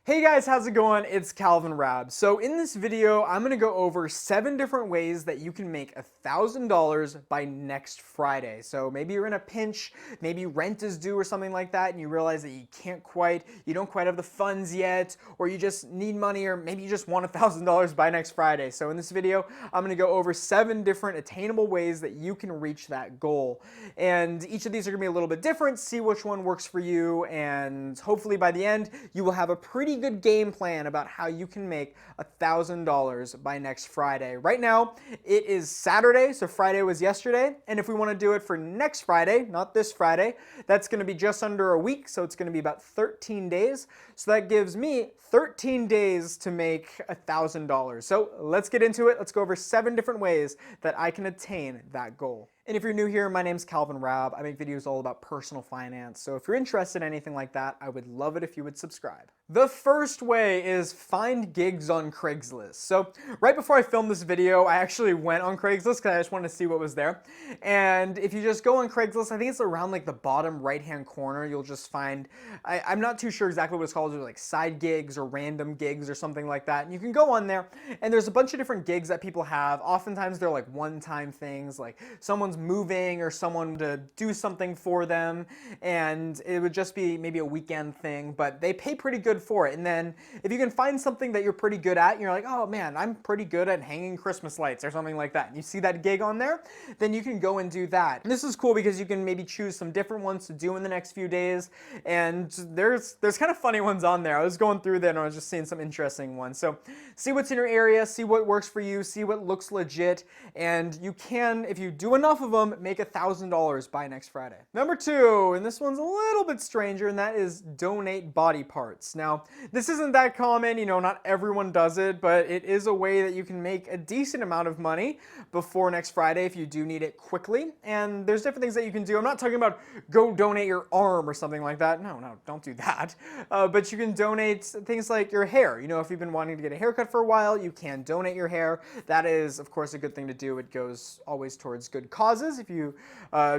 Hey guys, how's it going? It's Calvin Raab. So in this video, I'm going to go over 7 different ways that you can make $1,000 by next Friday. So maybe you're in a pinch, maybe rent is due or something like that, and you realize that you don't quite have the funds yet, or you just need money, or maybe you just want $1,000 by next Friday. So in this video, I'm going to go over 7 different attainable ways that you can reach that goal. And each of these are going to be a little bit different, see which one works for you, and hopefully by the end, you will have a pretty good game plan about how you can make $1,000 by next Friday. Right now, it is Saturday, so Friday was yesterday, and if we want to do it for next Friday, not this Friday, that's going to be just under a week, so it's going to be about 13 days. So that gives me 13 days to make $1,000. So let's get into it. Let's go over 7 different ways that I can attain that goal. And if you're new here, my name's Calvin Raab. I make videos all about personal finance. So if you're interested in anything like that, I would love it if you would subscribe. The first way is find gigs on Craigslist. So right before I filmed this video, I actually went on Craigslist because I just wanted to see what was there. And if you just go on Craigslist, I think it's around like the bottom right-hand corner, you'll just find, I'm not too sure exactly what it's called, like side gigs or random gigs or something like that. And you can go on there and there's a bunch of different gigs that people have. Oftentimes they're like one-time things, like someone's moving or someone to do something for them, and it would just be maybe a weekend thing, but they pay pretty good for it. And then if you can find something that you're pretty good at, and you're like, oh man, I'm pretty good at hanging Christmas lights or something like that, and you see that gig on there, then you can go and do that. And this is cool because you can maybe choose some different ones to do in the next few days, and there's kind of funny ones on there. I was going through there and I was just seeing some interesting ones. So see what's in your area, see what works for you, see what looks legit, and you can, if you do enough of them, make $1,000 by next Friday. Number 2, and this one's a little bit stranger, and that is donate body parts. Now, this isn't that common, not everyone does it, but it is a way that you can make a decent amount of money before next Friday if you do need it quickly. And there's different things that you can do. I'm not talking about go donate your arm or something like that. No, don't do that. But you can donate things like your hair. If you've been wanting to get a haircut for a while, you can donate your hair. That is, of course, a good thing to do. It goes always towards good causes if you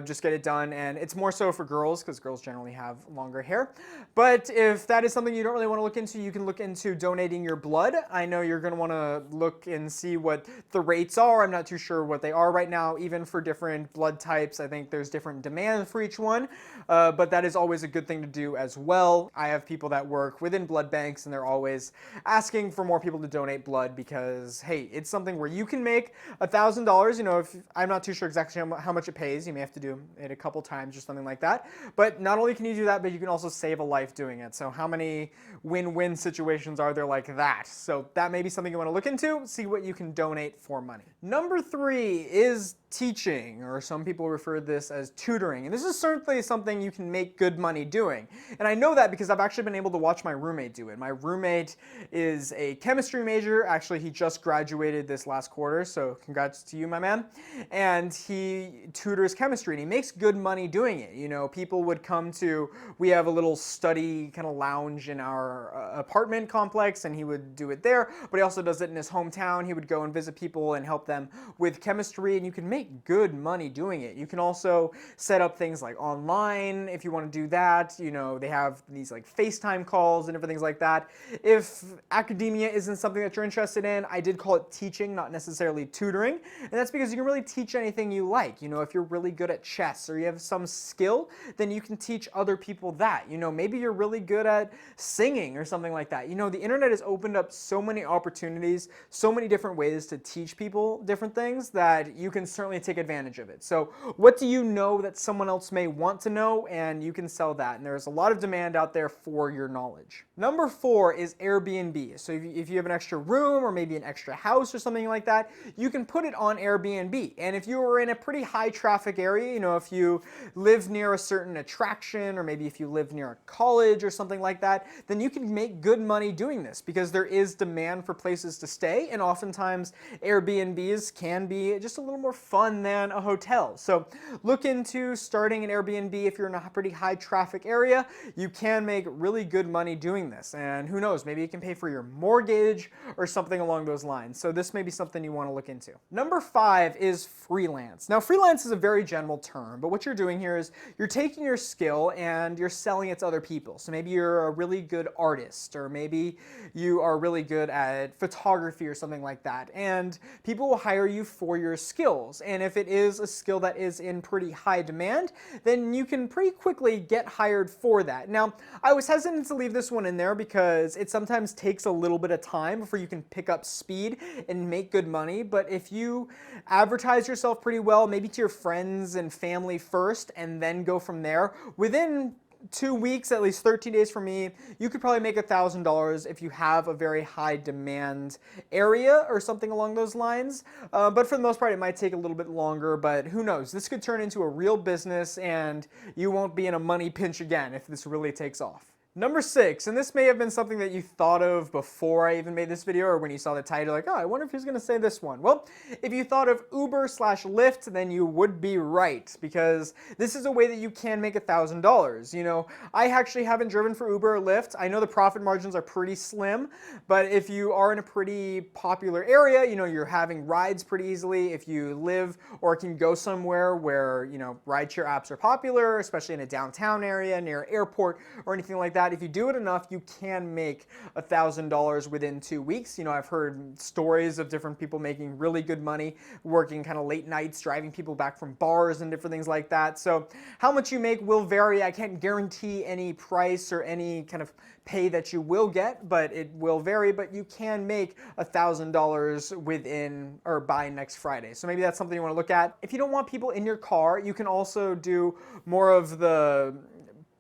just get it done, and it's more so for girls because girls generally have longer hair. But if that is something you don't really want to look into, you can look into donating your blood. I know you're going to want to look and see what the rates are. I'm not too sure what they are right now, even for different blood types. I think there's different demand for each one, but that is always a good thing to do as well. I have people that work within blood banks, and they're always asking for more people to donate blood because, hey, it's something where you can make $1,000. If I'm not too sure exactly how much it pays, you may have to do it a couple times or something like that. But not only can you do that, but you can also save a life doing it. So how many win-win situations are there like that? So that may be something you want to look into, see what you can donate for money. Number 3 is teaching, or some people refer to this as tutoring. And this is certainly something you can make good money doing. And I know that because I've actually been able to watch my roommate do it. My roommate is a chemistry major. Actually, he just graduated this last quarter, so congrats to you, my man. And he tutors chemistry, and he makes good money doing it. People would come to, we have a little study kind of lounge in our apartment complex, and he would do it there, but he also does it in his hometown. He would go and visit people and help them with chemistry, and you can make good money doing it. You can also set up things like online if you want to do that. They have these like FaceTime calls and different things like that. If academia isn't something that you're interested in, I did call it teaching, not necessarily tutoring, and that's because you can really teach anything you like. If you're really good at chess or you have some skill, then you can teach other people that. Maybe you're really good at singing or something like that. The internet has opened up so many opportunities, so many different ways to teach people different things that you can certainly take advantage of it. So what do you know that someone else may want to know, and you can sell that, and there's a lot of demand out there for your knowledge. Number 4 is Airbnb. So if you have an extra room or maybe an extra house or something like that, you can put it on Airbnb. And if you are in a pretty high traffic area, if you live near a certain attraction, or maybe if you live near a college or something like that, then you can make good money doing this because there is demand for places to stay, and oftentimes Airbnbs can be just a little more fun than a hotel. So look into starting an Airbnb if you're in a pretty high traffic area. You can make really good money doing doing this. And who knows, maybe it can pay for your mortgage or something along those lines. So this may be something you want to look into. Number 5 is freelance. Now, freelance is a very general term, but what you're doing here is you're taking your skill and you're selling it to other people. So maybe you're a really good artist, or maybe you are really good at photography or something like that. And people will hire you for your skills. And if it is a skill that is in pretty high demand, then you can pretty quickly get hired for that. Now, I was hesitant to leave this one in there because it sometimes takes a little bit of time before you can pick up speed and make good money. But if you advertise yourself pretty well, maybe to your friends and family first, and then go from there, within 2 weeks, at least 13 days for me, you could probably make $1,000 if you have a very high demand area or something along those lines. But for the most part, it might take a little bit longer, but who knows? This could turn into a real business and you won't be in a money pinch again if this really takes off. Number 6, and this may have been something that you thought of before I even made this video, or when you saw the title, like, oh, I wonder if he's gonna say this one. Well, if you thought of Uber/Lyft, then you would be right, because this is a way that you can make $1,000. You know, I actually haven't driven for Uber or Lyft. I know the profit margins are pretty slim, but if you are in a pretty popular area, you know, you're having rides pretty easily. If you live or can go somewhere where, you know, rideshare apps are popular, especially in a downtown area, near an airport, or anything like that, if you do it enough, you can make $1,000 within 2 weeks. You know, I've heard stories of different people making really good money, working kind of late nights, driving people back from bars and different things like that. So how much you make will vary. I can't guarantee any price or any kind of pay that you will get, but it will vary. But you can make $1,000 within or by next Friday. So maybe that's something you want to look at. If you don't want people in your car, you can also do more of the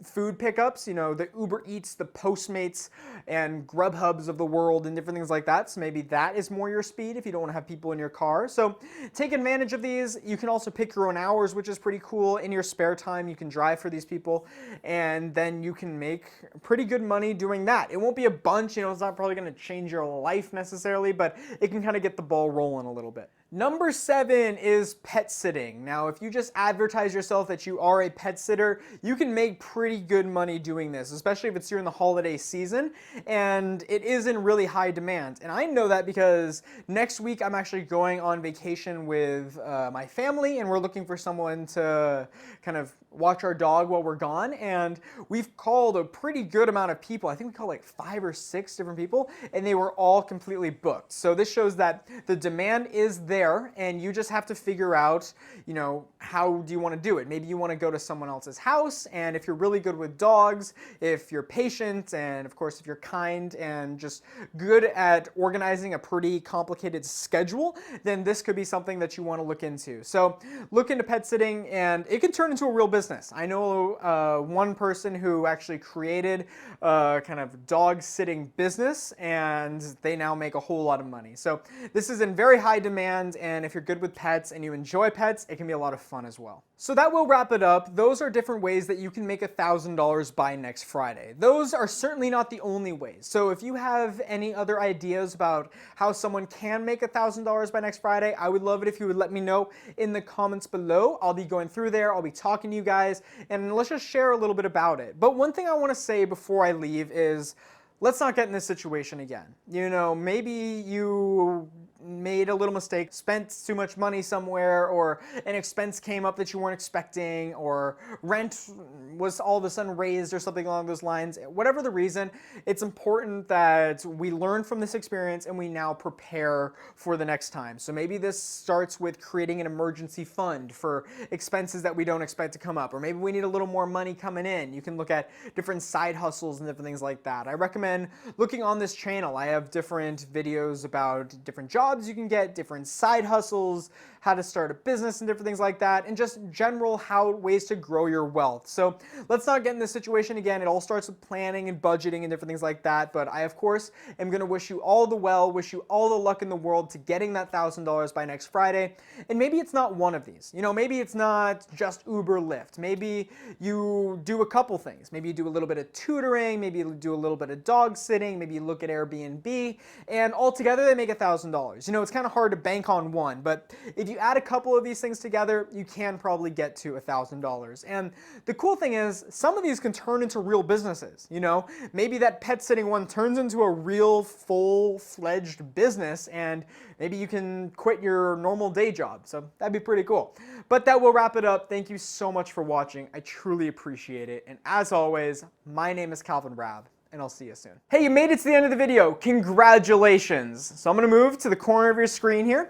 food pickups, you know, the Uber Eats, the Postmates, and Grubhubs of the world and different things like that. So maybe that is more your speed if you don't want to have people in your car. So take advantage of these. You can also pick your own hours, which is pretty cool. In your spare time, you can drive for these people, and then you can make pretty good money doing that. It won't be a bunch, you know, it's not probably going to change your life necessarily, but it can kind of get the ball rolling a little bit. Number 7 is pet sitting. Now, if you just advertise yourself that you are a pet sitter, you can make pretty good money doing this, especially if it's during the holiday season and it is in really high demand. And I know that because next week I'm actually going on vacation with my family, and we're looking for someone to kind of watch our dog while we're gone. And we've called a pretty good amount of people. I think we called like 5 or 6 different people, and they were all completely booked. So this shows that the demand is there, and you just have to figure out, you know, how do you want to do it? Maybe you want to go to someone else's house, and if you're really good with dogs, if you're patient, and of course if you're kind and just good at organizing a pretty complicated schedule, then this could be something that you want to look into. So look into pet sitting, and it can turn into a real business. I know one person who actually created a kind of dog sitting business, and they now make a whole lot of money. So this is in very high demand, and if you're good with pets and you enjoy pets, it can be a lot of fun as well. So that will wrap it up. Those are different ways that you can make $1,000 by next Friday. Those are certainly not the only ways. So if you have any other ideas about how someone can make $1,000 by next Friday, I would love it if you would let me know in the comments below. I'll be going through there, I'll be talking to you guys, and let's just share a little bit about it. But one thing I want to say before I leave is, let's not get in this situation again. You know, maybe you made a little mistake, spent too much money somewhere, or an expense came up that you weren't expecting, or rent was all of a sudden raised or something along those lines. Whatever the reason, it's important that we learn from this experience and we now prepare for the next time. So maybe this starts with creating an emergency fund for expenses that we don't expect to come up, or maybe we need a little more money coming in. You can look at different side hustles and different things like that. I recommend looking on this channel. I have different videos about different jobs you can get, different side hustles, how to start a business and different things like that, and just general ways to grow your wealth. So let's not get in this situation again. It all starts with planning and budgeting and different things like that. But I, of course, am going to wish you all the well, wish you all the luck in the world to getting that $1,000 by next Friday. And maybe it's not one of these. You know, maybe it's not just Uber, Lyft. Maybe you do a couple things. Maybe you do a little bit of tutoring. Maybe you do a little bit of dog sitting. Maybe you look at Airbnb. And altogether, they make $1,000. You know, it's kind of hard to bank on one, but if you add a couple of these things together, you can probably get to $1,000. And the cool thing is, some of these can turn into real businesses. You know, maybe that pet sitting one turns into a real full-fledged business, and maybe you can quit your normal day job. So that'd be pretty cool. But that will wrap it up. Thank you so much for watching. I truly appreciate it. And as always, my name is Raab, and I'll see you soon. Hey, you made it to the end of the video. Congratulations. So I'm gonna move to the corner of your screen here.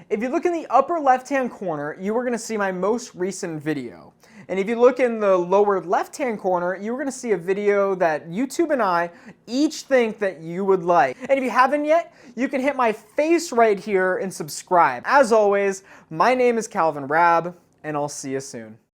If you look in the upper left-hand corner, you are gonna see my most recent video. And if you look in the lower left-hand corner, you're gonna see a video that YouTube and I each think that you would like. And if you haven't yet, you can hit my face right here and subscribe. As always, my name is Raab, and I'll see you soon.